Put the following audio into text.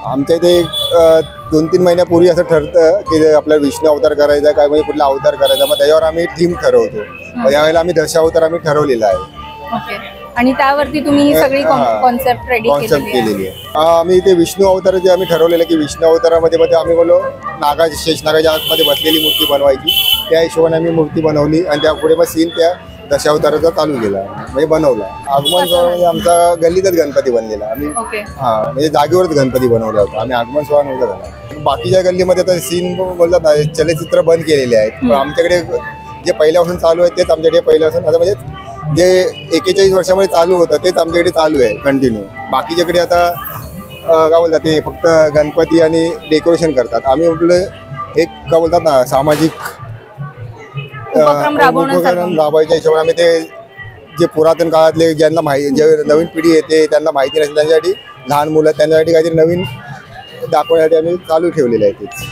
आमच्या इथे 2-3 महिन्यापूर्वी असं ठरतं की आपल्याला विष्णू अवतार करायचा काय म्हणजे कुठला अवतार करायचा, मग त्याच्यावर आम्ही थीम ठरवतो. मग यावेळेला आम्ही दशावतार आम्ही ठरवलेला आहे. ओके. आणि त्यावरती तुम्ही ही सगळी कॉन्सेप्ट रेडी केलेली आहे. आम्ही ते विष्णू अवतार जे आम्ही ठरवलेलं की विष्णू अवतारामध्ये मध्ये आम्ही बोललो शेषनागाच्या आतमध्ये बसलेली मूर्ती बनवायची. त्या हिशोबाने आम्ही मूर्ती बनवली आणि त्या पुढे मग सीन त्या दशावताराचा चालू केला म्हणजे बनवला. आगमन सोहळा म्हणजे आमचा गल्लीतच गणपती बनलेला आम्ही. म्हणजे जागेवरच गणपती बनवला होता आम्ही. आगमन सोहळा नव्हता झाला. बाकीच्या गल्लीमध्ये आता सीन बोलतात ना चलचित्र बंद केलेले आहेत, पण आमच्याकडे जे पहिल्यापासून चालू आहे तेच आमच्याकडे पहिल्यापासून आता म्हणजे जे 41 वर्षामध्ये चालू होतं तेच आमच्याकडे चालू आहे कंटिन्यू. बाकीच्याकडे आता काय बोलतात ते फक्त गणपती आणि डेकोरेशन करतात. आम्ही म्हटलं एक काय बोलतात ना सामाजिक राबवायच्या हिशोबाने आम्ही ते जे पुरातन काळातले ज्यांना माहिती जे नवीन पिढी येते त्यांना माहिती नसेल त्यांच्यासाठी लहान मुलं त्यांच्यासाठी काहीतरी नवीन दाखवण्यासाठी आम्ही चालू ठेवलेलं आहे तेच.